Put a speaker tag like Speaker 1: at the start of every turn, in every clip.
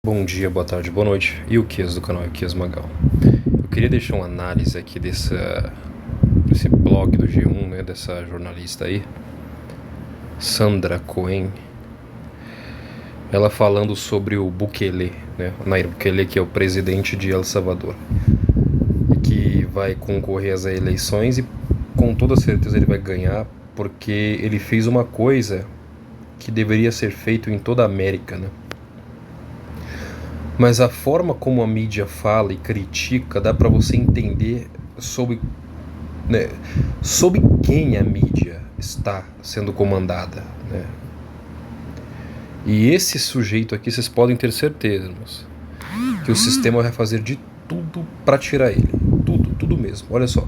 Speaker 1: Bom dia, boa tarde, boa noite. E o Kias do canal Kias Magal. Eu queria deixar uma análise aqui desse blog do G1, né, dessa jornalista aí, Sandra Cohen. Ela falando sobre o Bukele, né, Nayib Bukele, que é o presidente de El Salvador, que vai concorrer às eleições e com toda certeza ele vai ganhar, porque ele fez uma coisa que deveria ser feito em toda a América, né? Mas a forma como a mídia fala e critica dá para você entender sobre quem a mídia está sendo comandada, né? E esse sujeito aqui, vocês podem ter certeza, moço, que o sistema vai fazer de tudo para tirar ele. Tudo mesmo. Olha só.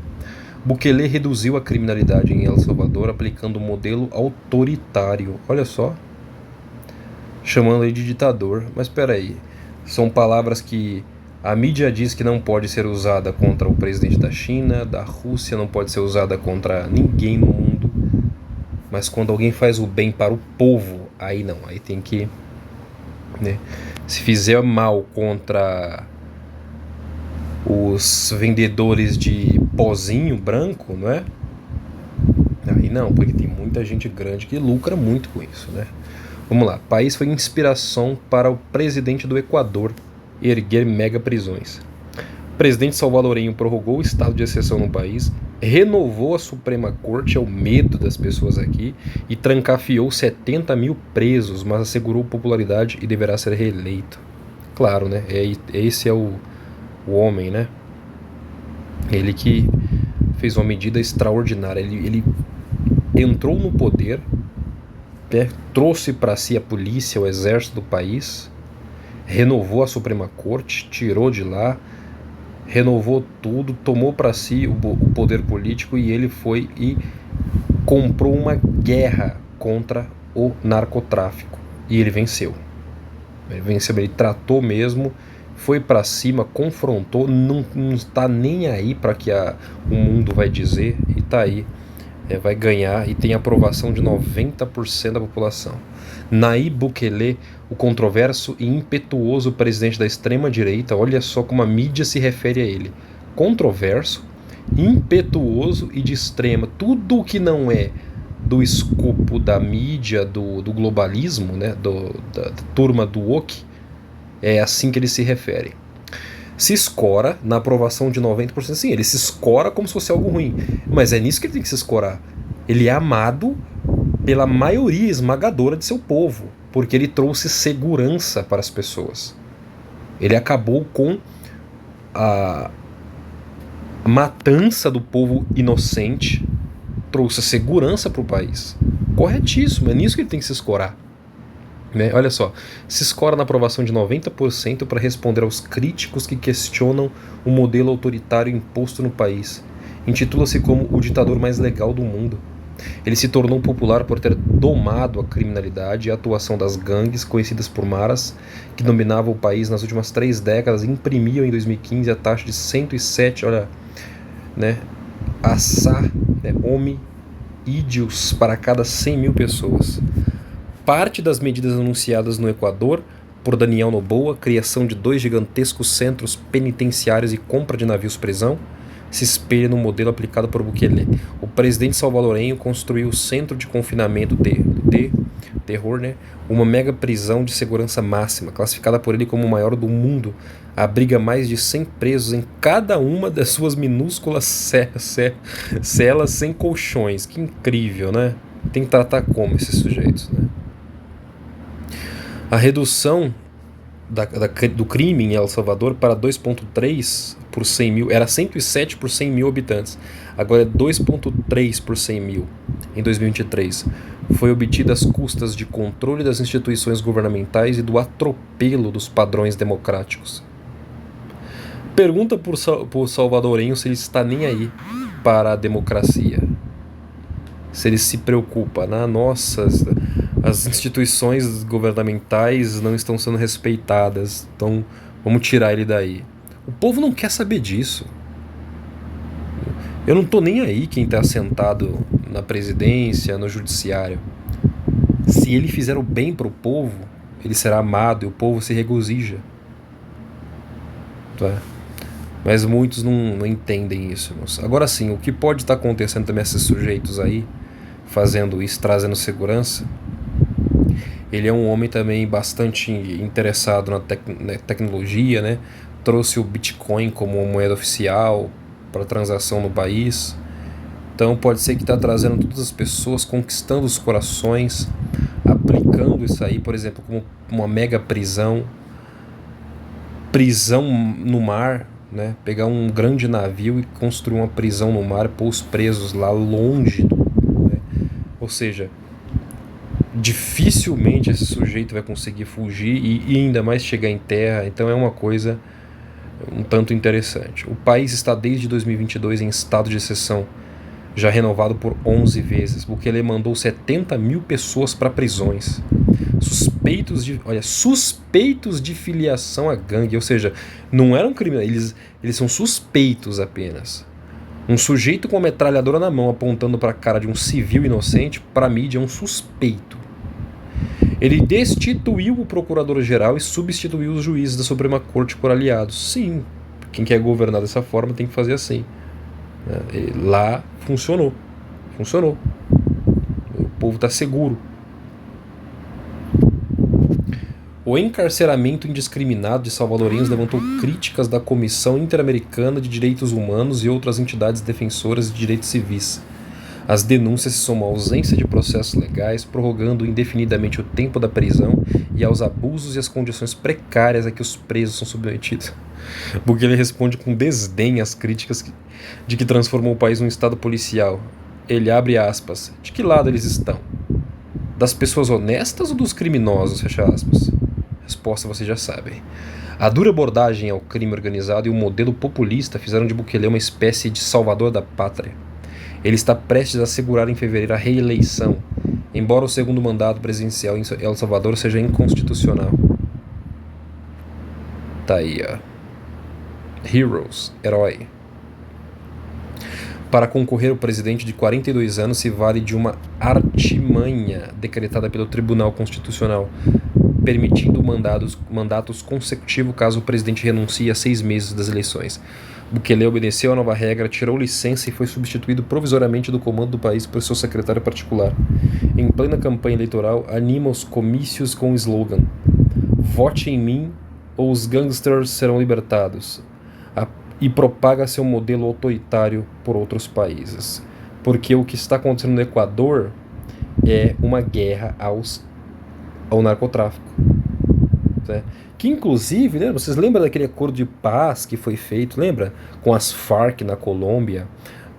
Speaker 1: Bukele reduziu a criminalidade em El Salvador aplicando um modelo autoritário. Olha só. Chamando ele de ditador. Mas espera aí. São palavras que a mídia diz que não pode ser usada contra o presidente da China, da Rússia, não pode ser usada contra ninguém no mundo. Mas quando alguém faz o bem para o povo, aí não, aí tem que, né? Se fizer mal contra os vendedores de pozinho branco, não é? Aí não, porque tem muita gente grande que lucra muito com isso, né? Vamos lá. O país foi inspiração para o presidente do Equador erguer mega prisões. O presidente salvadorenho prorrogou o estado de exceção no país, renovou a Suprema Corte, é o medo das pessoas aqui, e trancafiou 70 mil presos, mas assegurou popularidade e deverá ser reeleito. Claro, né? Esse é o homem, né? Ele que fez uma medida extraordinária. Ele entrou no poder, né? Trouxe para si a polícia, o exército do país, renovou a Suprema Corte, tirou de lá, renovou tudo, tomou para si o poder político e ele foi e comprou uma guerra contra o narcotráfico. E ele venceu. Ele tratou mesmo, foi para cima, confrontou, não está nem aí para que o mundo vai dizer, e está aí. Vai ganhar e tem aprovação de 90% da população. Nayib Bukele, o controverso e impetuoso presidente da extrema-direita, olha só como a mídia se refere a ele. Controverso, impetuoso e de extrema. Tudo o que não é do escopo da mídia, do globalismo, né, da turma do woke, é assim que ele se refere. Se escora na aprovação de 90%. Sim, ele se escora como se fosse algo ruim, mas é nisso que ele tem que se escorar. Ele é amado pela maioria esmagadora de seu povo, porque ele trouxe segurança para as pessoas. Ele acabou com a matança do povo inocente, trouxe segurança para o país. Corretíssimo, é nisso que ele tem que se escorar. Olha só, se escora na aprovação de 90% para responder aos críticos que questionam o modelo autoritário imposto no país. Intitula-se como o ditador mais legal do mundo. Ele se tornou popular por ter domado a criminalidade e a atuação das gangues conhecidas por maras, que dominavam o país nas últimas 3 décadas e imprimiam em 2015 a taxa de 107, olha, né, homicídios para cada 100 mil pessoas. Parte das medidas anunciadas no Equador por Daniel Noboa, criação de 2 gigantescos centros penitenciários e compra de navios-prisão, se espelha no modelo aplicado por Bukele. O presidente salvadorenho construiu o centro de confinamento terror, né? Uma mega prisão de segurança máxima, classificada por ele como o maior do mundo, abriga mais de 100 presos em cada uma das suas minúsculas celas sem colchões. Que incrível, né? Tem que tratar como esses sujeitos, né? A redução do crime em El Salvador para 2,3 por 100 mil, era 107 por 100 mil habitantes, agora é 2,3 por 100 mil em 2023. Foi obtida às custas de controle das instituições governamentais e do atropelo dos padrões democráticos. Pergunta por salvadorenho se ele está nem aí para a democracia. Se ele se preocupa, né? Nossa, as instituições governamentais não estão sendo respeitadas, então vamos tirar ele daí. O povo não quer saber disso. Eu não tô nem aí quem está sentado na presidência, no judiciário. Se ele fizer o bem para o povo, ele será amado e o povo se regozija. Tá? Mas muitos não entendem isso, irmãos. Agora sim, o que pode estar acontecendo também esses sujeitos aí, fazendo isso, trazendo segurança? Ele é um homem também bastante interessado na tecnologia, né? Trouxe o Bitcoin como moeda oficial para transação no país. Então pode ser que está trazendo todas as pessoas, conquistando os corações, aplicando isso aí, por exemplo, como uma mega prisão no mar, né? Pegar um grande navio e construir uma prisão no mar e pôr os presos lá longe, né? Ou seja, dificilmente esse sujeito vai conseguir fugir e ainda mais chegar em terra. Então é uma coisa um tanto interessante. O país está desde 2022 em estado de exceção, já renovado por 11 vezes. Bukele mandou 70 mil pessoas para prisões, suspeitos de filiação a gangue, ou seja, não eram criminosos, eles são suspeitos apenas. Um sujeito com uma metralhadora na mão apontando para a cara de um civil inocente, para a mídia é um suspeito. Ele destituiu o procurador-geral e substituiu os juízes da Suprema Corte por aliados. Sim, quem quer governar dessa forma tem que fazer assim. Lá funcionou. O povo está seguro. O encarceramento indiscriminado de salvadorenhos levantou críticas da Comissão Interamericana de Direitos Humanos e outras entidades defensoras de direitos civis. As denúncias se somam à ausência de processos legais, prorrogando indefinidamente o tempo da prisão e aos abusos e às condições precárias a que os presos são submetidos. Bukele responde com desdém às críticas de que transformou o país num estado policial. Ele abre aspas. De que lado eles estão? Das pessoas honestas ou dos criminosos? Fecha aspas. Resposta vocês já sabem. A dura abordagem ao crime organizado e o modelo populista fizeram de Bukele uma espécie de salvador da pátria. Ele está prestes a assegurar em fevereiro a reeleição, embora o segundo mandato presidencial em El Salvador seja inconstitucional. Tá aí, ó. Heroes, herói. Para concorrer, o presidente de 42 anos se vale de uma artimanha decretada pelo Tribunal Constitucional, permitindo mandatos consecutivos caso o presidente renuncie a 6 meses das eleições. Bukele obedeceu à nova regra, tirou licença e foi substituído provisoriamente do comando do país por seu secretário particular. Em plena campanha eleitoral, anima os comícios com o slogan: "Vote em mim ou os gangsters serão libertados", e propaga seu modelo autoritário por outros países. Porque o que está acontecendo no Equador é uma guerra ao narcotráfico. Né? Que inclusive, né, vocês lembram daquele acordo de paz que foi feito, lembra? Com as Farc na Colômbia,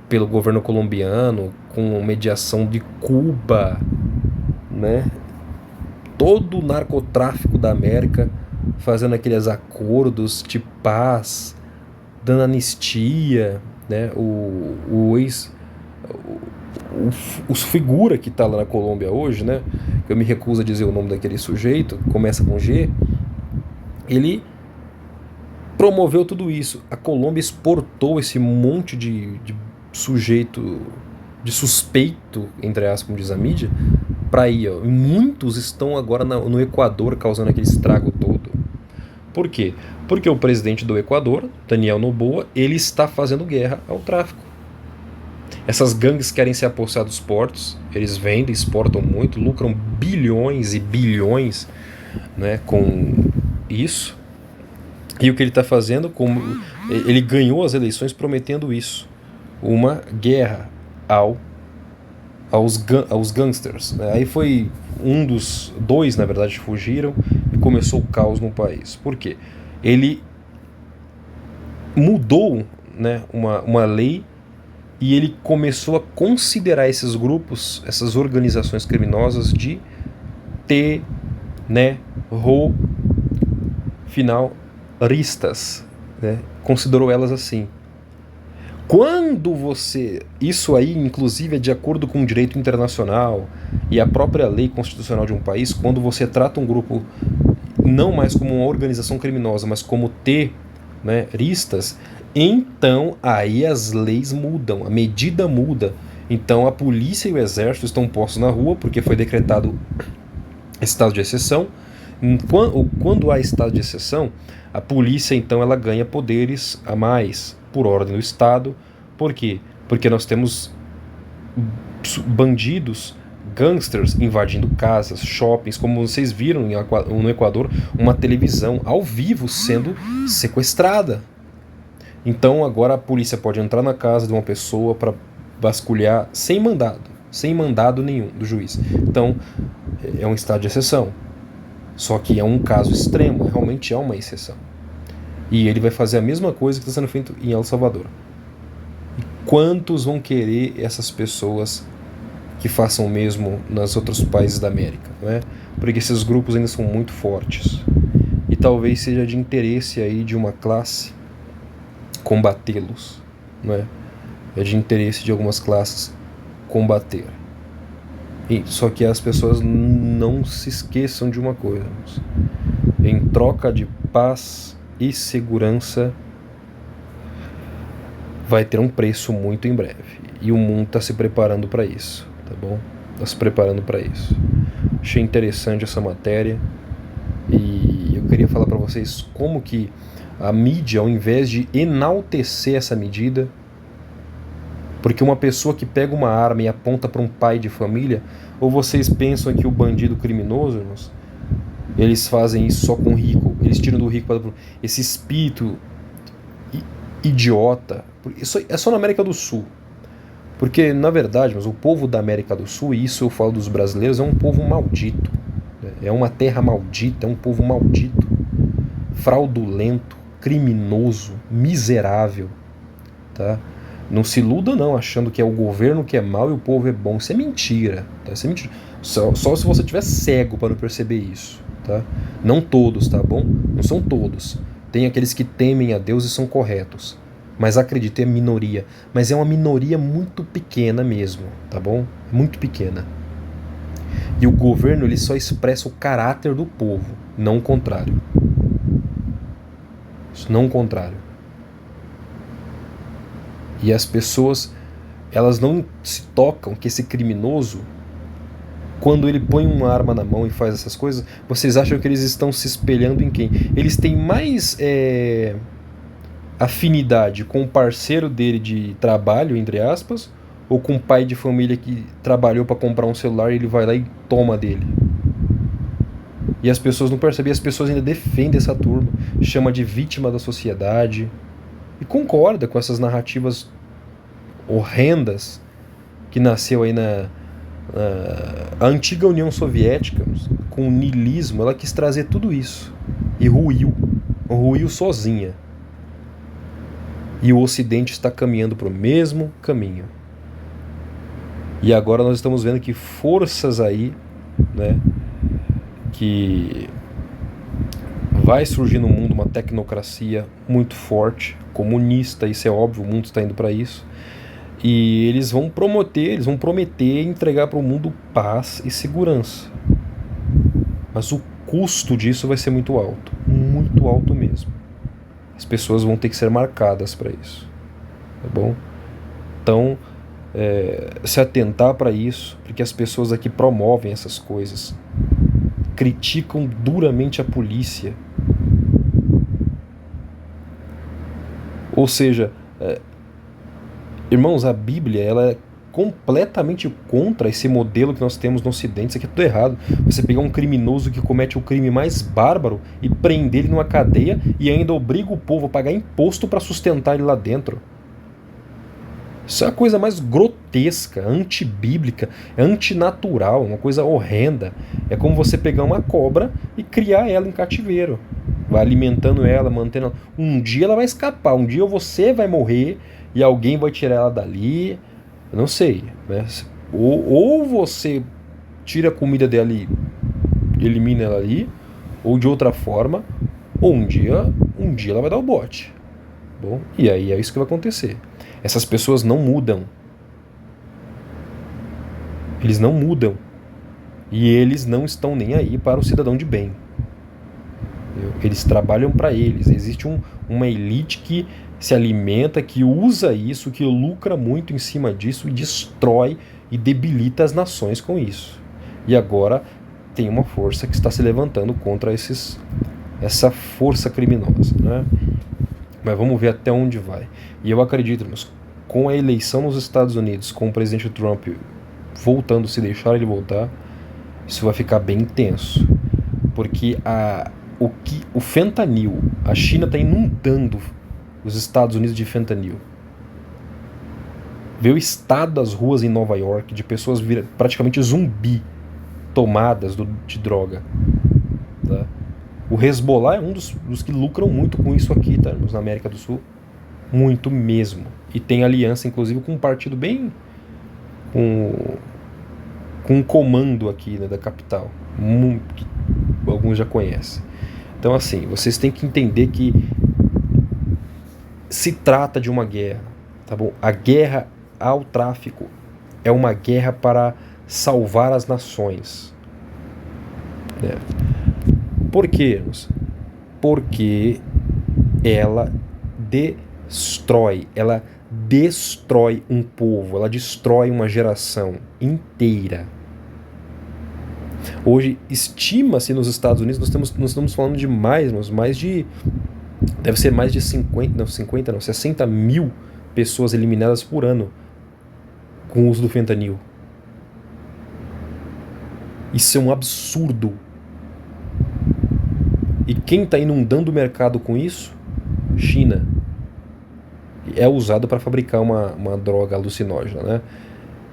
Speaker 1: pelo governo colombiano, com mediação de Cuba, né? Todo o narcotráfico da América fazendo aqueles acordos de paz, dando anistia, né? O figura que está lá na Colômbia hoje, né? Eu me recuso a dizer o nome daquele sujeito, começa com G. Ele promoveu tudo isso. A Colômbia exportou esse monte de sujeito, de suspeito, entre aspas, como diz a mídia, para aí, ó. Muitos estão agora no Equador causando aquele estrago todo. Por quê? Porque o presidente do Equador, Daniel Noboa, ele está fazendo guerra ao tráfico. Essas gangues querem se apossar dos portos, eles vendem, exportam muito, lucram bilhões e bilhões, né, com isso. E o que ele está fazendo, como ele ganhou as eleições prometendo isso, uma guerra aos gangsters. Né? Aí foi dois, na verdade, fugiram e começou o caos no país. Por quê? Ele mudou, né, uma lei e ele começou a considerar esses grupos, essas organizações criminosas de terroristas, né? Considerou elas assim. Isso aí, inclusive, é de acordo com o direito internacional e a própria lei constitucional de um país, quando você trata um grupo não mais como uma organização criminosa, mas como terroristas, então aí as leis mudam, a medida muda. Então a polícia e o exército estão postos na rua porque foi decretado estado de exceção. Quando há estado de exceção, a polícia então ela ganha poderes a mais por ordem do Estado. Por quê? Porque nós temos bandidos, gangsters invadindo casas, shoppings, como vocês viram no Equador, uma televisão ao vivo sendo sequestrada. Então agora a polícia pode entrar na casa de uma pessoa para vasculhar sem mandado nenhum do juiz. Então é um estado de exceção. Só que é um caso extremo, realmente é uma exceção. E ele vai fazer a mesma coisa que está sendo feito em El Salvador. E quantos vão querer essas pessoas que façam o mesmo nos outros países da América, não é? Porque esses grupos ainda são muito fortes. E talvez seja de interesse aí de uma classe combatê-los, não é? É de interesse de algumas classes combater. Só que as pessoas não se esqueçam de uma coisa: em troca de paz e segurança vai ter um preço muito em breve, e o mundo está se preparando para isso, tá bom? Está se preparando para isso. Achei interessante essa matéria e eu queria falar para vocês como que a mídia, ao invés de enaltecer essa medida, porque uma pessoa que pega uma arma e aponta para um pai de família, ou vocês pensam que o bandido criminoso, irmãos, eles fazem isso só com o rico, eles tiram do rico para esse espírito idiota. Isso é só na América do Sul. Porque, na verdade, mas o povo da América do Sul, e isso eu falo dos brasileiros, é um povo maldito. É uma terra maldita, é um povo maldito, fraudulento, criminoso, miserável, tá? Não se iluda não, achando que é o governo que é mau e o povo é bom. Isso é mentira, tá? Isso é mentira. Só se você estiver cego para não perceber isso, tá? Não todos, tá bom? Não são todos. Tem aqueles que temem a Deus e são corretos. Mas acredite, é minoria. Mas é uma minoria muito pequena mesmo, tá bom? Muito pequena. E o governo, ele só expressa o caráter do povo, não o contrário. Não o contrário. E as pessoas, elas não se tocam que esse criminoso, quando ele põe uma arma na mão e faz essas coisas, vocês acham que eles estão se espelhando em quem? Eles têm mais afinidade com o parceiro dele de trabalho, entre aspas, ou com o pai de família que trabalhou para comprar um celular e ele vai lá e toma dele? E as pessoas não percebem, as pessoas ainda defendem essa turma, chama de vítima da sociedade, e concorda com essas narrativas horrendas que nasceu aí a antiga União Soviética, com o niilismo. Ela quis trazer tudo isso e ruiu sozinha. E o Ocidente está caminhando para o mesmo caminho. E agora nós estamos vendo que forças aí, né, que vai surgir no mundo uma tecnocracia muito forte, comunista, isso é óbvio, o mundo está indo para isso. E eles vão prometer entregar para o mundo paz e segurança. Mas o custo disso vai ser muito alto mesmo. As pessoas vão ter que ser marcadas para isso, tá bom? Então, se atentar para isso, porque as pessoas aqui promovem essas coisas, criticam duramente a polícia. Ou seja, irmãos, a Bíblia, ela é completamente contra esse modelo que nós temos no Ocidente. Isso aqui é tudo errado. Você pegar um criminoso que comete o crime mais bárbaro e prender ele numa cadeia e ainda obriga o povo a pagar imposto para sustentar ele lá dentro. Isso é a coisa mais grotesca, antibíblica, antinatural, uma coisa horrenda. É como você pegar uma cobra e criar ela em cativeiro. Vai alimentando ela, mantendo ela. Um dia ela vai escapar, um dia você vai morrer e alguém vai tirar ela dali. Eu não sei, né? Ou você tira a comida dela e elimina ela ali, ou de outra forma, ou um dia ela vai dar o bote. Bom, e aí é isso que vai acontecer. Essas pessoas não mudam. Eles não mudam. E eles não estão nem aí para o cidadão de bem. Eles trabalham para eles. Existe uma elite que se alimenta, que usa isso, que lucra muito em cima disso e destrói e debilita as nações com isso. E agora tem uma força que está se levantando contra essa força criminosa, né? Mas vamos ver até onde vai. E eu acredito, irmãos, com a eleição nos Estados Unidos, com o presidente Trump voltando, se deixar ele voltar, isso vai ficar bem tenso. Porque o fentanil, a China está inundando os Estados Unidos de fentanil. Vê o estado das ruas em Nova York, de pessoas praticamente zumbi, tomadas de droga. Tá? O Hezbollah é um dos que lucram muito com isso aqui, tá, na América do Sul. Muito mesmo. E tem aliança, inclusive, com um partido bem... com um comando aqui, né, da capital. Que alguns já conhecem. Então, assim, vocês têm que entender que se trata de uma guerra, tá bom? A guerra ao tráfico é uma guerra para salvar as nações. Né? Por quê? Porque ela destrói um povo, ela destrói uma geração inteira. Hoje, estima-se nos Estados Unidos, nós estamos falando de deve ser mais de 60 mil pessoas eliminadas por ano com o uso do fentanil. Isso é um absurdo. E quem está inundando o mercado com isso? China. É usado para fabricar uma droga alucinógena, né?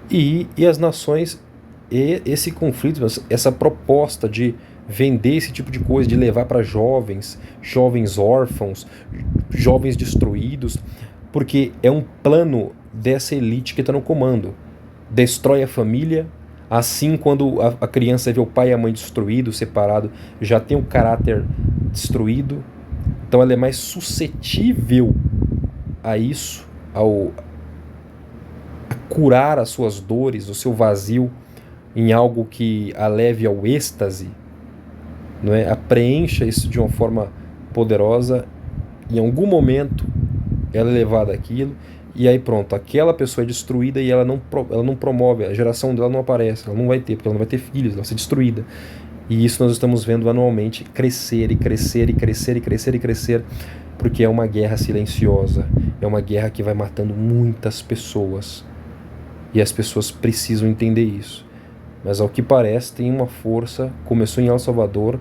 Speaker 1: E as nações, esse conflito, essa proposta de vender esse tipo de coisa, de levar para jovens órfãos, jovens destruídos, porque é um plano dessa elite que está no comando. Destrói a família, assim quando a criança vê o pai e a mãe destruídos, separados, já tem o caráter destruído, então ela é mais suscetível a isso, a curar as suas dores, o seu vazio, em algo que a leve ao êxtase, não é? A preencha isso de uma forma poderosa, em algum momento ela é levada àquilo, e aí pronto, aquela pessoa é destruída e ela não promove, a geração dela não aparece, ela não vai ter, porque ela não vai ter filhos, ela vai ser destruída. E isso nós estamos vendo anualmente crescer e crescer e crescer e crescer e crescer, porque é uma guerra silenciosa, é uma guerra que vai matando muitas pessoas. E as pessoas precisam entender isso. Mas ao que parece tem uma força, começou em El Salvador,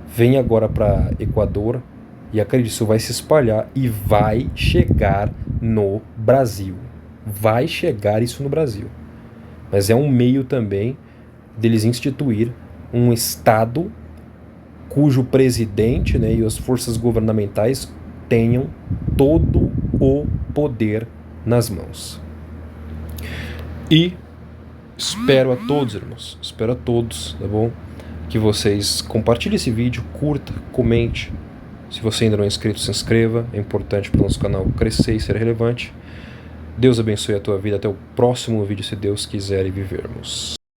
Speaker 1: vem agora para Equador, e acredito, isso vai se espalhar e vai chegar no Brasil. Vai chegar isso no Brasil. Mas é um meio também deles instituir um Estado cujo presidente, né, e as forças governamentais tenham todo o poder nas mãos. E espero a todos, irmãos, espero a todos, tá bom? Que vocês compartilhem esse vídeo, curta, comente. Se você ainda não é inscrito, se inscreva. É importante para o nosso canal crescer e ser relevante. Deus abençoe a tua vida. Até o próximo vídeo, se Deus quiser, e vivermos.